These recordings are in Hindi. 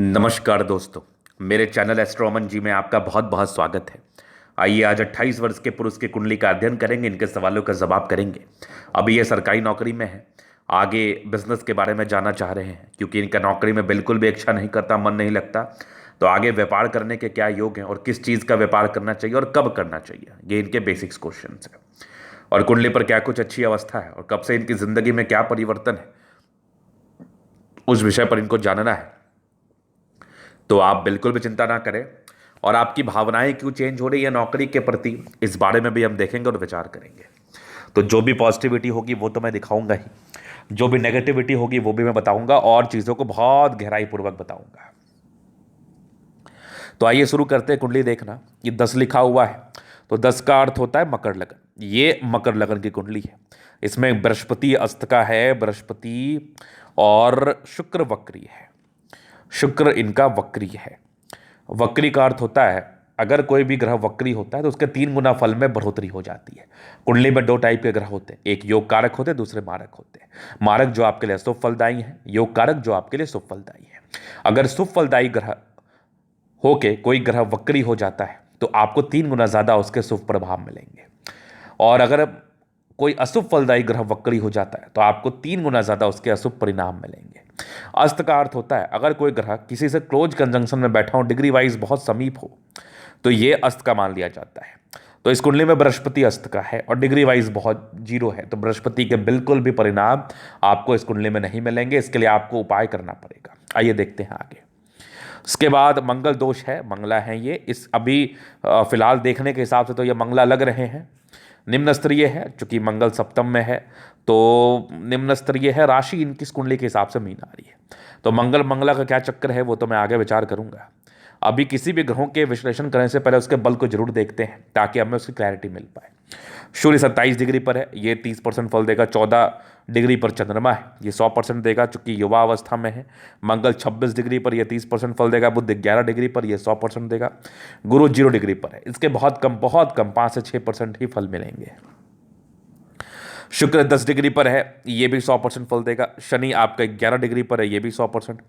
नमस्कार दोस्तों। मेरे चैनल एस्ट्रोमन जी में आपका बहुत बहुत स्वागत है। आइए आज 28 वर्ष के पुरुष की कुंडली का अध्ययन करेंगे, इनके सवालों का जवाब करेंगे। अभी ये सरकारी नौकरी में है, आगे बिजनेस के बारे में जानना चाह रहे हैं क्योंकि इनका नौकरी में बिल्कुल भी इच्छा नहीं करता, मन नहीं लगता। तो आगे व्यापार करने के क्या योग हैं और किस चीज़ का व्यापार करना चाहिए और कब करना चाहिए, ये इनके बेसिक्स क्वेश्चन हैं। और कुंडली पर क्या कुछ अच्छी अवस्था है और कब से इनकी जिंदगी में क्या परिवर्तन है, उस विषय पर इनको जानना है। तो आप बिल्कुल भी चिंता ना करें। और आपकी भावनाएं क्यों चेंज हो रही है नौकरी के प्रति, इस बारे में भी हम देखेंगे और विचार करेंगे। तो जो भी पॉजिटिविटी होगी वो तो मैं दिखाऊंगा ही, जो भी नेगेटिविटी होगी वो भी मैं बताऊंगा और चीज़ों को बहुत गहराई पूर्वक बताऊंगा। तो आइए शुरू करते हैं। कुंडली देखना, ये 10 लिखा हुआ है तो 10 का अर्थ होता है मकर लगन। ये मकर लगन की कुंडली है। इसमें बृहस्पति अस्त का है, बृहस्पति और शुक्र वक्री है। शुक्र इनका वक्री है। वक्री का अर्थ होता है अगर कोई भी ग्रह वक्री होता है तो उसके 3 गुना फल में बढ़ोतरी हो जाती है। कुंडली में 2 टाइप के ग्रह होते हैं, एक योग कारक होते हैं, दूसरे मारक होते हैं। मारक जो आपके लिए शुभ फलदायी है, योग कारक जो आपके लिए शुभ फलदायी है। अगर शुभ फलदायी ग्रह होके कोई ग्रह वक्री हो जाता है तो आपको 3 गुना ज्यादा उसके शुभ प्रभाव मिलेंगे। और अगर कोई अशुभ फलदायी ग्रह वक्री हो जाता है तो आपको 3 गुना ज्यादा उसके अशुभ परिणाम मिलेंगे। अस्त का अर्थ होता है अगर कोई ग्रह किसी से क्लोज कंजंक्शन में बैठा हो, डिग्री वाइज बहुत समीप हो, तो ये अस्त का मान लिया जाता है। तो इस कुंडली में बृहस्पति अस्त का है और डिग्री वाइज बहुत 0 है, तो बृहस्पति के बिल्कुल भी परिणाम आपको इस कुंडली में नहीं मिलेंगे। इसके लिए आपको उपाय करना पड़ेगा। आइए देखते हैं आगे। उसके बाद मंगल दोष है, मंगला है ये। इस अभी फिलहाल देखने के हिसाब से तो ये मंगला लग रहे हैं। निम्न स्तरीय है, चूंकि मंगल सप्तम में है तो निम्न स्तरीय है। राशि इनकी इस कुंडली के हिसाब से मीन आ रही है। तो मंगल मंगला का क्या चक्कर है वो तो मैं आगे विचार करूंगा। अभी किसी भी ग्रहों के विश्लेषण करने से पहले उसके बल को जरूर देखते हैं ताकि हमें उसकी क्लैरिटी मिल पाए। सूर्य 27 डिग्री पर है, ये 30% फल देगा। 14 डिग्री पर चंद्रमा है, ये 100% देगा चूंकि युवा अवस्था में है। मंगल 26 डिग्री पर, यह 30% फल देगा। बुध 11 डिग्री पर, यह 100% देगा। गुरु 0 डिग्री पर है, इसके बहुत कम 5 से 6% ही फल मिलेंगे। शुक्र 10 डिग्री पर है, ये भी 100% फल देगा। शनि आपका 11 डिग्री पर है, ये भी 100%।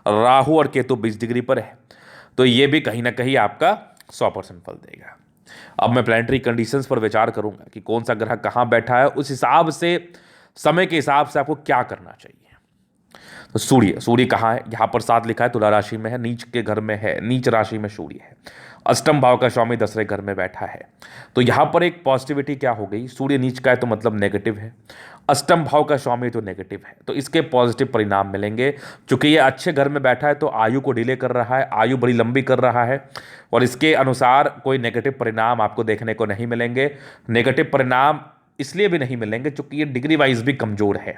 राहु और केतु 20 डिग्री पर है, तो ये भी कहीं ना कहीं आपका 100% फल देगा। अब मैं प्लानिटरी कंडीशंस पर विचार करूंगा कि कौन सा ग्रह कहां बैठा है, उस हिसाब से समय के हिसाब से आपको क्या करना चाहिए। तो सूर्य कहाँ है? यहाँ पर 7 लिखा है, तुला राशि में है, नीच के घर में है, नीच राशि में सूर्य है। अष्टम भाव का स्वामी 10वें घर में बैठा है। तो यहाँ पर एक पॉजिटिविटी क्या हो गई, सूर्य नीच का है तो मतलब नेगेटिव है, अष्टम भाव का स्वामी तो नेगेटिव है, तो इसके पॉजिटिव परिणाम मिलेंगे। चूंकि ये अच्छे घर में बैठा है तो आयु को डिले कर रहा है, आयु बड़ी लंबी कर रहा है, और इसके अनुसार कोई नेगेटिव परिणाम आपको देखने को नहीं मिलेंगे। नेगेटिव परिणाम इसलिए भी नहीं मिलेंगे क्योंकि ये डिग्री वाइज भी कमजोर है।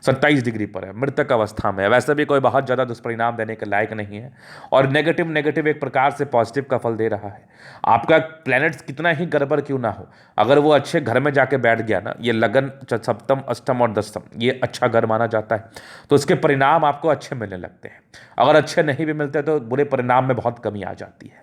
27 डिग्री पर है, मृतक अवस्था में है, वैसे भी कोई बहुत ज़्यादा दुष्परिणाम देने के लायक नहीं है। और नेगेटिव नेगेटिव एक प्रकार से पॉजिटिव का फल दे रहा है। आपका प्लैनेट्स कितना ही गड़बड़ क्यों ना हो, अगर वो अच्छे घर में जाके बैठ गया ना, ये लगन सप्तम अष्टम और दशम ये अच्छा घर माना जाता है, तो उसके परिणाम आपको अच्छे मिलने लगते हैं। अगर अच्छे नहीं भी मिलते तो बुरे परिणाम में बहुत कमी आ जाती है।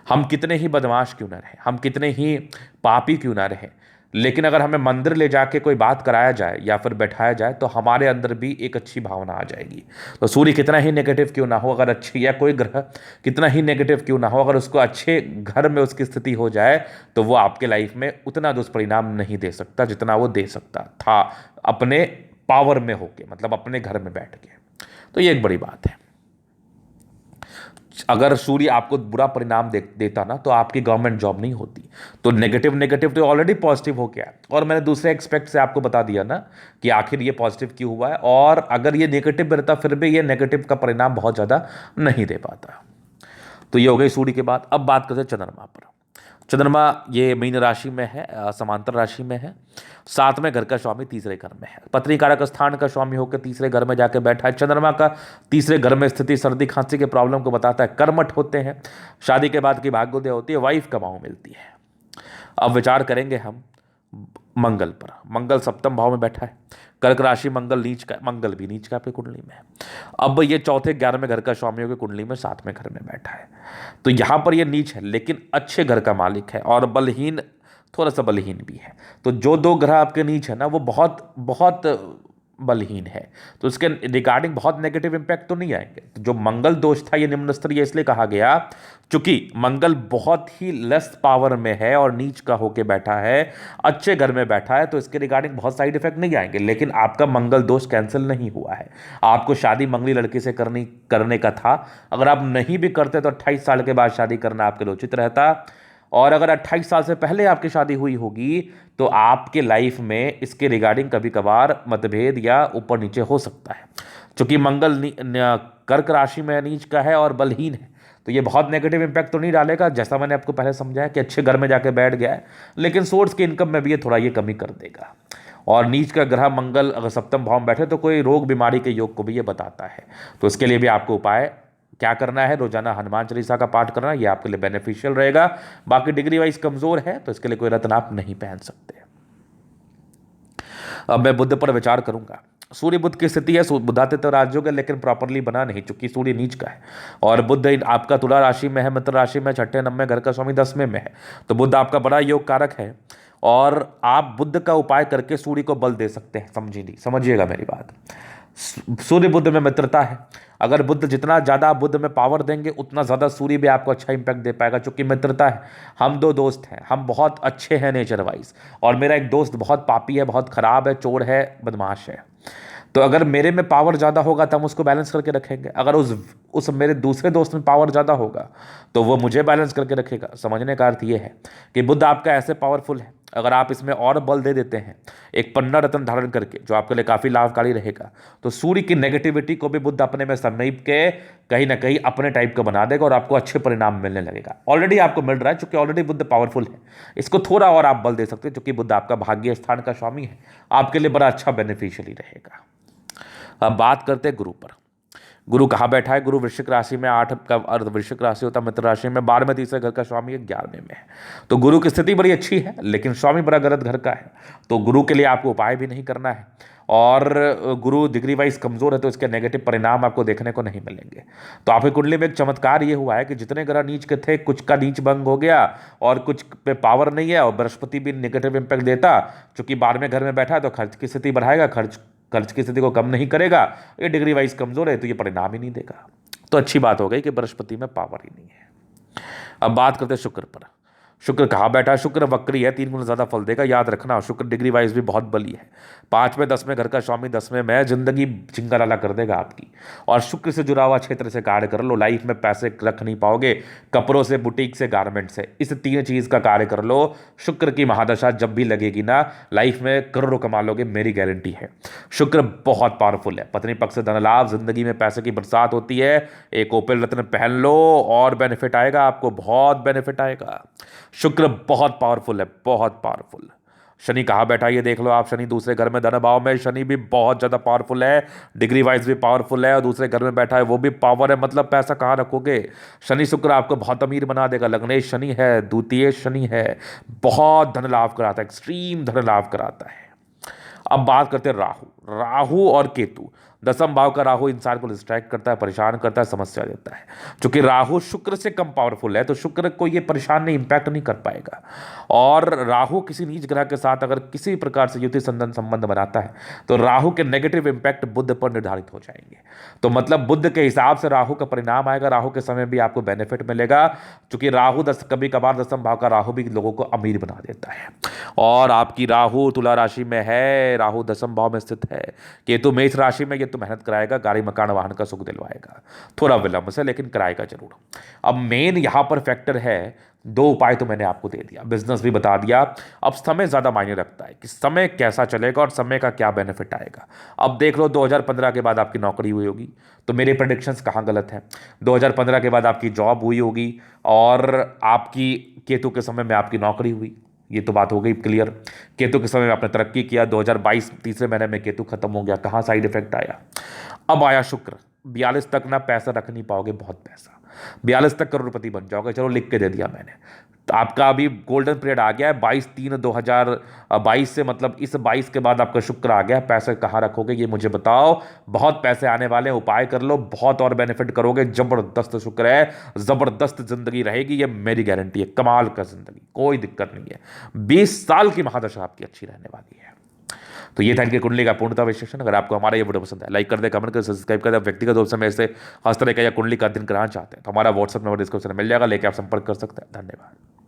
हम कितने ही बदमाश क्यों ना रहे, हम कितने ही पापी क्यों ना रहे, लेकिन अगर हमें मंदिर ले जाके कोई बात कराया जाए या फिर बैठाया जाए तो हमारे अंदर भी एक अच्छी भावना आ जाएगी। तो सूर्य कितना ही नेगेटिव क्यों ना हो, अगर अच्छी, या कोई ग्रह कितना ही नेगेटिव क्यों ना हो, अगर उसको अच्छे घर में उसकी स्थिति हो जाए तो वो आपके लाइफ में उतना दुष्परिणाम नहीं दे सकता जितना वो दे सकता था अपने पावर में होके, मतलब अपने घर में बैठ के। तो ये एक बड़ी बात है। अगर सूर्य आपको बुरा परिणाम देता ना तो आपकी गवर्नमेंट जॉब नहीं होती। तो नेगेटिव नेगेटिव तो ऑलरेडी पॉजिटिव हो गया। और मैंने दूसरे एक्सपेक्ट से आपको बता दिया ना कि आखिर ये पॉजिटिव क्यों हुआ है, और अगर ये नेगेटिव भी रहता फिर भी ये नेगेटिव का परिणाम बहुत ज़्यादा नहीं दे पाता। तो ये हो गई सूर्य के बाद। अब बात करते हैं चंद्रमा पर। चंद्रमा ये मीन राशि में है, समांतर राशि में है। 7वें घर का स्वामी 3रे घर में है, पत्नी कारक स्थान का स्वामी होकर 3रे घर में जाके बैठा है। चंद्रमा का 3रे घर में स्थिति सर्दी खांसी के प्रॉब्लम को बताता है। कर्मठ होते हैं, शादी के बाद की भाग्योदय होती है, वाइफ कमाऊ मिलती है। अब विचार करेंगे हम मंगल पर। मंगल सप्तम भाव में बैठा है, कर्क राशि मंगल नीच का, मंगल भी नीच का आपकी कुंडली में है। अब ये चौथे 11वें घर का स्वामी होकर कुंडली में 7वें घर में बैठा है। तो यहां पर ये नीच है लेकिन अच्छे घर का मालिक है और बलहीन, थोड़ा सा बलहीन भी है। तो जो 2 ग्रह आपके नीच है ना वो बहुत बहुत बलहीन है, तो इसके रिगार्डिंग बहुत नेगेटिव इंपैक्ट तो नहीं आएंगे। तो जो मंगल दोष था ये निम्न स्तरीय इसलिए कहा गया क्योंकि मंगल बहुत ही लेस पावर में है और नीच का होके बैठा है, अच्छे घर में बैठा है, तो इसके रिगार्डिंग बहुत साइड इफेक्ट नहीं आएंगे। लेकिन आपका मंगल दोष कैंसिल नहीं हुआ है, आपको शादी मंगली लड़की से करने का था। अगर आप नहीं भी करते तो 28 साल के बाद शादी करना आपके लिए उचित रहता, और अगर 28 साल से पहले आपकी शादी हुई होगी तो आपके लाइफ में इसके रिगार्डिंग कभी कभार मतभेद या ऊपर नीचे हो सकता है। क्योंकि मंगल कर्क राशि में नीच का है और बलहीन है, तो ये बहुत नेगेटिव इंपैक्ट तो नहीं डालेगा, जैसा मैंने आपको पहले समझाया कि अच्छे घर में जाके बैठ गया है, लेकिन सोर्स की इनकम में भी ये थोड़ा ये कमी कर देगा। और नीच का ग्रह मंगल अगर सप्तम भाव में बैठे तो कोई रोग बीमारी के योग को भी ये बताता है। तो इसके लिए भी आपको उपाय क्या करना है, रोजाना हनुमान चालीसा का पाठ करना, ये आपके लिए बेनिफिशियल रहेगा। बाकी डिग्री वाइज कमजोर है तो इसके लिए कोई रत्न आप नहीं पहन सकते। अब मैं बुध पर विचार करूंगा। सूर्य बुध की स्थिति है, बुधादित्य राजयोग है लेकिन प्रॉपरली बना नहीं, चूंकि सूर्य नीच का है और बुध आपका तुला राशि में है, मित्र राशि में, छठे नंबर घर का स्वामी 10वें में है, तो बुध आपका बड़ा योग कारक है और आप बुध का उपाय करके सूर्य को बल दे सकते हैं। समझिएगा मेरी बात। सूर्य बुध में मित्रता है, अगर बुध जितना ज़्यादा बुध में पावर देंगे उतना ज़्यादा सूर्य भी आपको अच्छा इंपैक्ट दे पाएगा, क्योंकि मित्रता है। हम दो दोस्त हैं, हम बहुत अच्छे हैं नेचर वाइज, और मेरा एक दोस्त बहुत पापी है, बहुत ख़राब है, चोर है, बदमाश है। तो अगर मेरे में पावर ज़्यादा होगा तो हम उसको बैलेंस करके रखेंगे, अगर उस मेरे दूसरे दोस्त में पावर ज़्यादा होगा तो वो मुझे बैलेंस करके रखेगा। समझने का अर्थ ये है कि बुध आपका ऐसे पावरफुल है, अगर आप इसमें और बल दे देते हैं एक पन्ना रत्न धारण करके, जो आपके लिए काफ़ी लाभकारी रहेगा, तो सूर्य की नेगेटिविटी को भी बुध अपने में समेट के कहीं ना कहीं अपने टाइप का बना देगा और आपको अच्छे परिणाम मिलने लगेगा। ऑलरेडी आपको मिल रहा है, चूंकि ऑलरेडी बुध पावरफुल है, इसको थोड़ा और आप बल दे सकते हैं, क्योंकि बुध आपका भाग्य स्थान का स्वामी है, आपके लिए बड़ा अच्छा बेनिफिशियली रहेगा। अब बात करते हैं गुरु पर। गुरु कहाँ बैठा है? गुरु वृश्चिक राशि में, 8 का अर्थ वृश्चिक राशि होता है, मित्र राशि में, 12वें तीसरे घर का स्वामी है, 11वें में है। तो गुरु की स्थिति बड़ी अच्छी है, लेकिन स्वामी बड़ा गलत घर का है, तो गुरु के लिए आपको उपाय भी नहीं करना है। और गुरु डिग्री वाइज कमजोर है तो इसके नेगेटिव परिणाम आपको देखने को नहीं मिलेंगे। तो आपकी कुंडली में एक चमत्कार ये हुआ है कि जितने ग्रह नीच के थे, कुछ का नीच भंग हो गया और कुछ पे पावर नहीं है, और बृहस्पति भी नेगेटिव इंपैक्ट देता, चूंकि 12वें घर में बैठा है तो खर्च की स्थिति बढ़ाएगा, खर्च की स्थिति को कम नहीं करेगा। ये डिग्री वाइज कमजोर है तो ये परिणाम ही नहीं देगा। तो अच्छी बात हो गई कि बृहस्पति में पावर ही नहीं है। अब बात करते हैं शुक्र पर। शुक्र कहाँ बैठा है? शुक्र वक्री है, 3 गुना ज्यादा फल देगा, याद रखना। शुक्र डिग्री वाइज भी बहुत बली है, 5वें 10वें घर का स्वामी 10वें में, जिंदगी चिंगाराला कर देगा आपकी। और शुक्र से जुड़ा हुआ क्षेत्र से कार्य कर लो, लाइफ में पैसे रख नहीं पाओगे, कपड़ों से, बुटीक से, गारमेंट से, इस 3 चीज का कार्य कर लो। शुक्र की महादशा जब भी लगेगी ना, लाइफ में करोड़ों कमा लोगे, मेरी गारंटी है। शुक्र बहुत पावरफुल है, पत्नी पक्ष से धन लाभ, जिंदगी में पैसे की बरसात होती है। एक ओपेल रत्न पहन लो और बेनिफिट आएगा आपको, बहुत बेनिफिट आएगा। शुक्र बहुत पावरफुल है, बहुत पावरफुल। शनि कहाँ बैठा है ये देख लो आप। शनि दूसरे घर में धन भाव में, शनि भी बहुत ज्यादा पावरफुल है, डिग्री वाइज भी पावरफुल है, और दूसरे घर में बैठा है वो भी पावर है, मतलब पैसा कहाँ रखोगे। शनि शुक्र आपको बहुत अमीर बना देगा। लग्नेश शनि है, द्वितीय शनि है, बहुत धन लाभ कराता है, एक्सट्रीम धन लाभ कराता है। अब बात करते हैं राहु और केतु। 10वें भाव का राहु इंसान को डिस्ट्रैक्ट करता है, परेशान करता है, समस्या देता है। क्योंकि राहु शुक्र से कम पावरफुल है तो शुक्र को ये परेशान नहीं, इंपैक्ट नहीं कर पाएगा। और राहु किसी नीच ग्रह के साथ अगर किसी प्रकार से युति संबंध बनाता है तो राहु के नेगेटिव इंपैक्ट बुध पर निर्धारित हो जाएंगे। तो मतलब बुध के हिसाब से राहु का परिणाम आएगा, राहु के समय भी आपको बेनिफिट मिलेगा। क्योंकि राहु कभी कभार 10वें भाव का राहु भी लोगों को अमीर बना देता है। और आपकी राहु तुला राशि में है, राहु 10वें भाव में स्थित है। केतु मेष राशि में, ये तो मेहनत कराएगा, गाड़ी मकान वाहन का सुख दिलवाएगा, थोड़ा विलंब से लेकिन कराएगा जरूर। अब मेन यहां पर फैक्टर है, 2 उपाय तो मैंने आपको दे दिया, बिजनेस भी बता दिया। अब समय ज्यादा मायने रखता है कि समय कैसा चलेगा और समय का क्या बेनिफिट आएगा। अब देख लो 2015 के बाद आपकी नौकरी हुई होगी, तो मेरे प्रेडिक्शंस कहाँ गलत हैं। 2015 के बाद आपकी जॉब हुई होगी और आपकी केतु के समय में आपकी नौकरी हुई, ये तो बात हो गई क्लियर। केतु के समय में आपने तरक्की किया, 2022 तीसरे महीने में केतु खत्म हो गया, कहाँ साइड इफेक्ट आया। अब आया शुक्र, 42 तक ना पैसा रख नहीं पाओगे, बहुत पैसा, 42 तक करोड़पति बन जाओगे, चलो लिख के दे दिया मैंने। तो आपका अभी गोल्डन पीरियड आ गया है 22/3/2022 से, मतलब इस 22 के बाद आपका शुक्र आ गया। पैसे कहाँ रखोगे ये मुझे बताओ, बहुत पैसे आने वाले हैं, उपाय कर लो, बहुत और बेनिफिट करोगे। जबरदस्त शुक्र है, जबरदस्त जिंदगी रहेगी, ये मेरी गारंटी है, कमाल का जिंदगी, कोई दिक्कत नहीं है। 20 साल की महादशा आपकी अच्छी रहने वाली है। तो ये था इनकी कुंडली का पूर्णतः विश्लेषण। अगर आपको हमारा ये वीडियो पसंद है, लाइक कर दे, कमेंट कर, सब्सक्राइब कर दे। व्यक्तिगत रूप से मेरे से हर तरह का या कुंडली का अध्ययन कराना चाहते हैं तो हमारा व्हाट्सअप नंबर डिस्क्रिप्शन में मिल जाएगा, लेके आप संपर्क कर सकते हैं। धन्यवाद।